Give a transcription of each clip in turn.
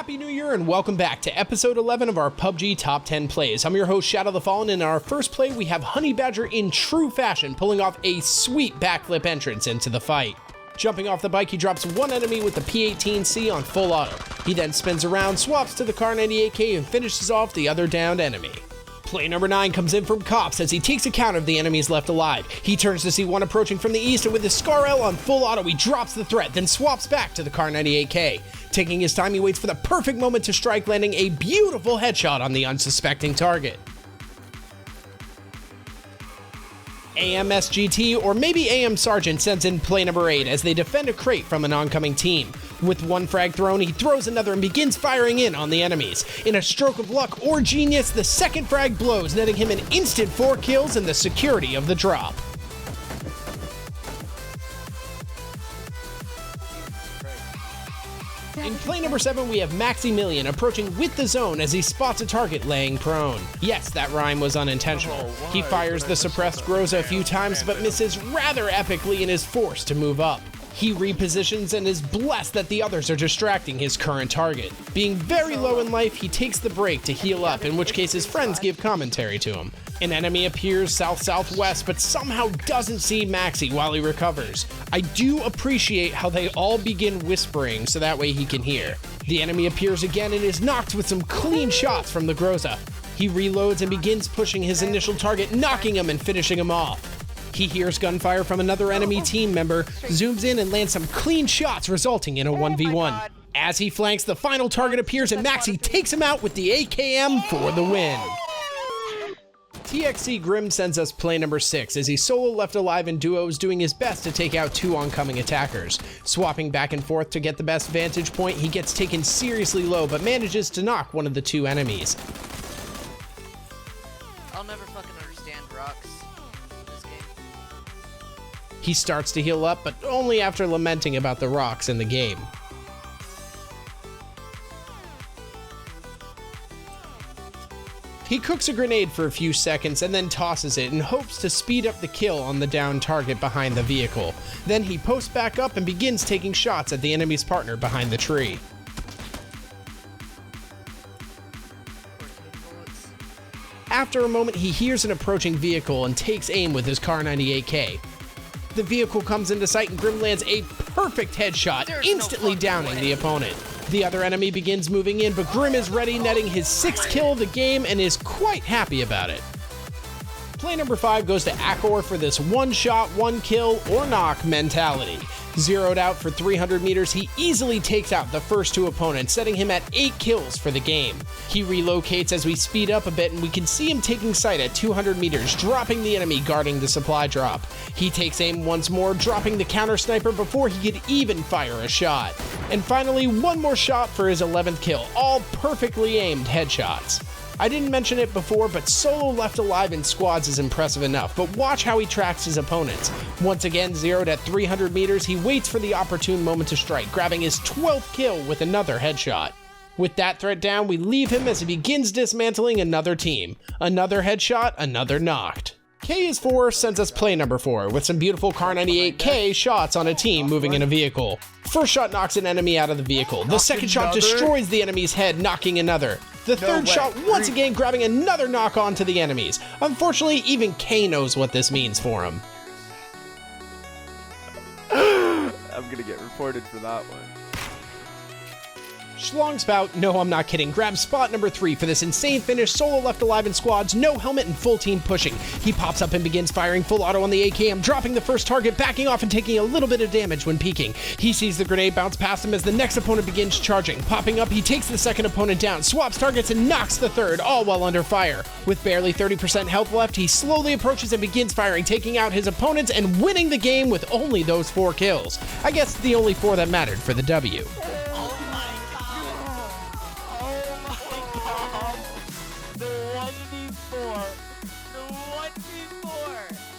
Happy New Year and welcome back to episode 11 of our PUBG Top 10 Plays. I'm your host, Shadow the Fallen, and in our first play we have HoneyBadger in true fashion pulling off a sweet backflip entrance into the fight. Jumping off the bike, he drops one enemy with the P18C on full auto. He then spins around, swaps to the Kar98K, and finishes off the other downed enemy. Play number 9 comes in from Cops as he takes account of the enemies left alive. He turns to see one approaching from the east, and with his Scar-L on full auto, he drops the threat, then swaps back to the Kar98K. Taking his time, he waits for the perfect moment to strike, landing a beautiful headshot on the unsuspecting target. AM-Sgt, or maybe AM-Sgt, sends in play number 8 as they defend a crate from an oncoming team. With one frag thrown, he throws another and begins firing in on the enemies. In a stroke of luck or genius, the second frag blows, netting him an instant 4 kills and the security of the drop. In play number 7, we have Maxymillion approaching with the zone as he spots a target laying prone. Yes, that rhyme was unintentional. He fires the suppressed Groza a few times but misses rather epically and is forced to move up. He repositions and is blessed that the others are distracting his current target. Being very low in life, he takes the break to heal up, in which case his friends give commentary to him. An enemy appears south-southwest, but somehow doesn't see Maxi while he recovers. I do appreciate how they all begin whispering so that way he can hear. The enemy appears again and is knocked with some clean shots from the Groza. He reloads and begins pushing his initial target, knocking him and finishing him off. He hears gunfire from another enemy team member, zooms in and lands some clean shots, resulting in a 1v1. As he flanks, the final target appears and Maxi takes him out with the AKM for the win. TXC Grim sends us play number 6 as he's solo left alive in duos, doing his best to take out 2 oncoming attackers. Swapping back and forth to get the best vantage point, he gets taken seriously low but manages to knock one of the 2 enemies. I'll never fucking understand rocks in this game. He starts to heal up, but only after lamenting about the rocks in the game. He cooks a grenade for a few seconds and then tosses it in hopes to speed up the kill on the down target behind the vehicle. Then he posts back up and begins taking shots at the enemy's partner behind the tree. After a moment, he hears an approaching vehicle and takes aim with his Kar98K. The vehicle comes into sight and Grim lands a perfect headshot, instantly downing the opponent. The other enemy begins moving in, but Grim is ready, netting his 6th kill of the game and is quite happy about it. Play number 5 goes to acoR for this one shot, one kill, or knock mentality. Zeroed out for 300 meters, he easily takes out the first 2 opponents, setting him at 8 kills for the game. He relocates as we speed up a bit, and we can see him taking sight at 200 meters, dropping the enemy guarding the supply drop. He takes aim once more, dropping the counter sniper before he could even fire a shot. And finally, one more shot for his 11th kill, all perfectly aimed headshots. I didn't mention it before, but solo left alive in squads is impressive enough, but watch how he tracks his opponents. Once again zeroed at 300 meters, he waits for the opportune moment to strike, grabbing his 12th kill with another headshot. With that threat down, we leave him as he begins dismantling another team. Another headshot, another knocked. K is 4 sends us play number 4 with some beautiful Kar98K shots on a team moving in a vehicle. First shot knocks an enemy out of the vehicle. The second shot destroys the enemy's head, knocking another. The third shot once again grabbing another knock onto the enemies. Unfortunately, even K knows what this means for him. I'm gonna get reported for that one. SchlongSpout, no I'm not kidding, grabs spot number 3 for this insane finish, solo left alive in squads, no helmet and full team pushing. He pops up and begins firing full auto on the AKM, dropping the first target, backing off and taking a little bit of damage when peeking. He sees the grenade bounce past him as the next opponent begins charging. Popping up, he takes the second opponent down, swaps targets and knocks the third, all while under fire. With barely 30% health left, he slowly approaches and begins firing, taking out his opponents and winning the game with only those 4 kills. I guess the only 4 that mattered for the W.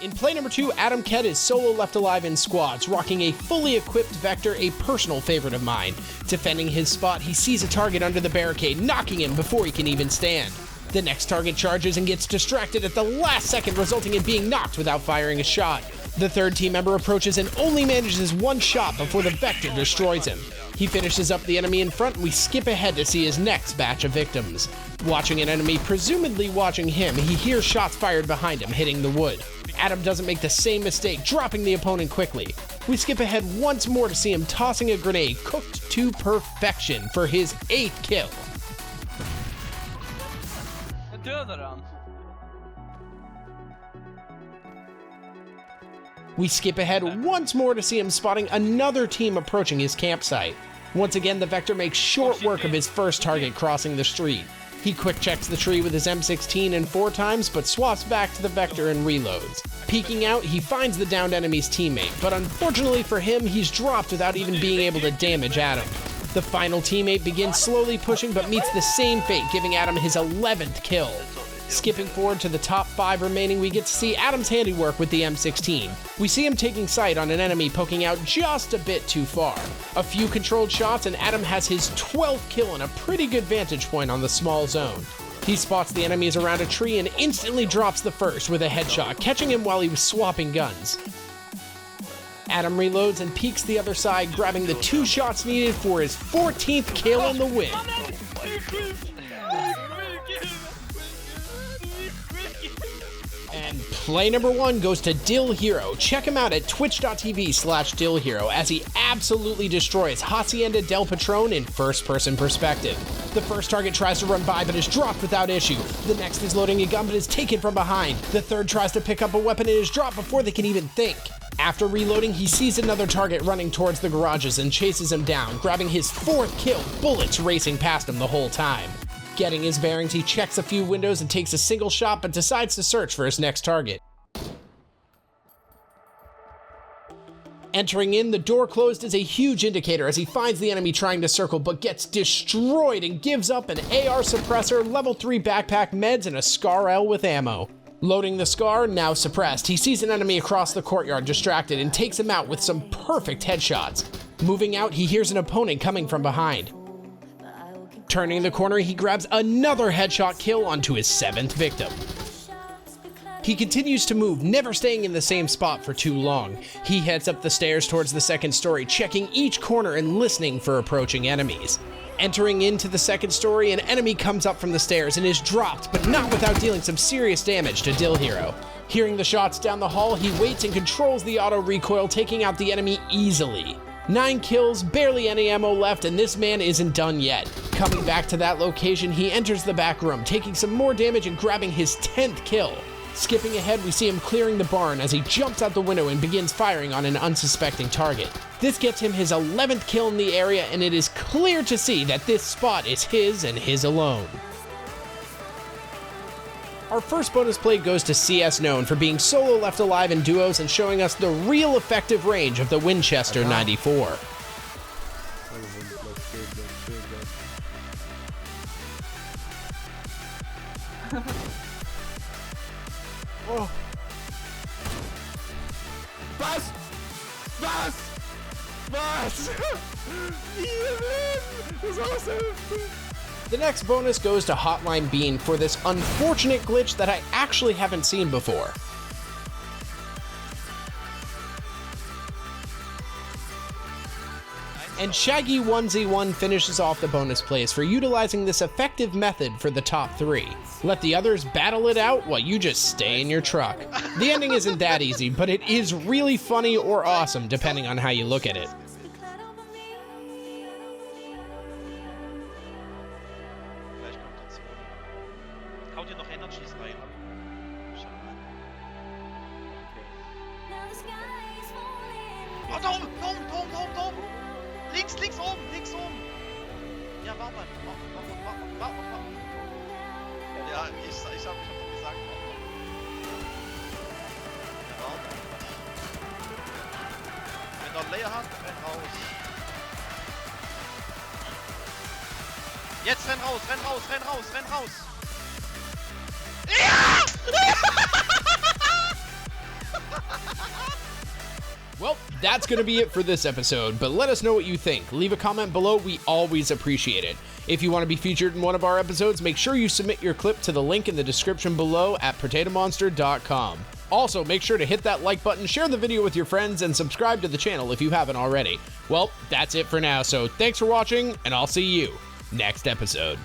In play number 2, AdamKed is solo left alive in squads, rocking a fully equipped Vector, a personal favorite of mine. Defending his spot, he sees a target under the barricade, knocking him before he can even stand. The next target charges and gets distracted at the last second, resulting in being knocked without firing a shot. The third team member approaches and only manages one shot before the Vector destroys him. He finishes up the enemy in front, and we skip ahead to see his next batch of victims. Watching an enemy presumably watching him, he hears shots fired behind him, hitting the wood. Adam doesn't make the same mistake, dropping the opponent quickly. We skip ahead once more to see him tossing a grenade cooked to perfection for his 8th kill. We skip ahead once more to see him spotting another team approaching his campsite. Once again, the Vector makes short work of his first target crossing the street. He quick checks the tree with his M16 and 4 times, but swaps back to the Vector and reloads. Peeking out, he finds the downed enemy's teammate, but unfortunately for him, he's dropped without even being able to damage Adam. The final teammate begins slowly pushing, but meets the same fate, giving Adam his 11th kill. Skipping forward to the top 5 remaining, we get to see Adam's handiwork with the M16. We see him taking sight on an enemy poking out just a bit too far. A few controlled shots and Adam has his 12th kill and a pretty good vantage point on the small zone. He spots the enemies around a tree and instantly drops the first with a headshot, catching him while he was swapping guns. Adam reloads and peeks the other side, grabbing the 2 shots needed for his 14th kill and the win. And play number 1 goes to DillHero. Check him out at twitch.tv/DillHero as he absolutely destroys Hacienda del Patron in first-person perspective. The first target tries to run by but is dropped without issue. The next is loading a gun but is taken from behind. The third tries to pick up a weapon and is dropped before they can even think. After reloading, he sees another target running towards the garages and chases him down, grabbing his 4th kill, bullets racing past him the whole time. Getting his bearings, he checks a few windows and takes a single shot, but decides to search for his next target. Entering in, the door closed is a huge indicator as he finds the enemy trying to circle, but gets destroyed and gives up an AR suppressor, level 3 backpack meds, and a SCAR L with ammo. Loading the SCAR, now suppressed, he sees an enemy across the courtyard distracted and takes him out with some perfect headshots. Moving out, he hears an opponent coming from behind. Turning the corner, he grabs another headshot kill onto his 7th victim. He continues to move, never staying in the same spot for too long. He heads up the stairs towards the 2nd story, checking each corner and listening for approaching enemies. Entering into the 2nd story, an enemy comes up from the stairs and is dropped, but not without dealing some serious damage to DillHero. Hearing the shots down the hall, he waits and controls the auto recoil, taking out the enemy easily. 9 kills, barely any ammo left, and this man isn't done yet. Coming back to that location, he enters the back room, taking some more damage and grabbing his 10th kill. Skipping ahead, we see him clearing the barn as he jumps out the window and begins firing on an unsuspecting target. This gets him his 11th kill in the area, and it is clear to see that this spot is his and his alone. Our first bonus play goes to CSKnown for being solo left alive in duos and showing us the real effective range of the Winchester 94. Oh. Was? Das war so. The next bonus goes to HotLineBean for this unfortunate glitch that I actually haven't seen before. And Shaggy1z1 finishes off the bonus plays for utilizing this effective method for the top 3. Let the others battle it out while you just stay in your truck. The ending isn't that easy, but it is really funny or awesome depending on how you look at it. Oh, da oben! Links oben! Ja, warte mal. Ja, ich hab doch gesagt, warte. Wenn er leer hat, renn raus. Jetzt renn raus! Ja! Well, that's going to be it for this episode, but let us know what you think. Leave a comment below, we always appreciate it. If you want to be featured in one of our episodes, make sure you submit your clip to the link in the description below at Protatomonster.com. Also, make sure to hit that like button, share the video with your friends, and subscribe to the channel if you haven't already. Well, that's it for now, so thanks for watching, and I'll see you next episode.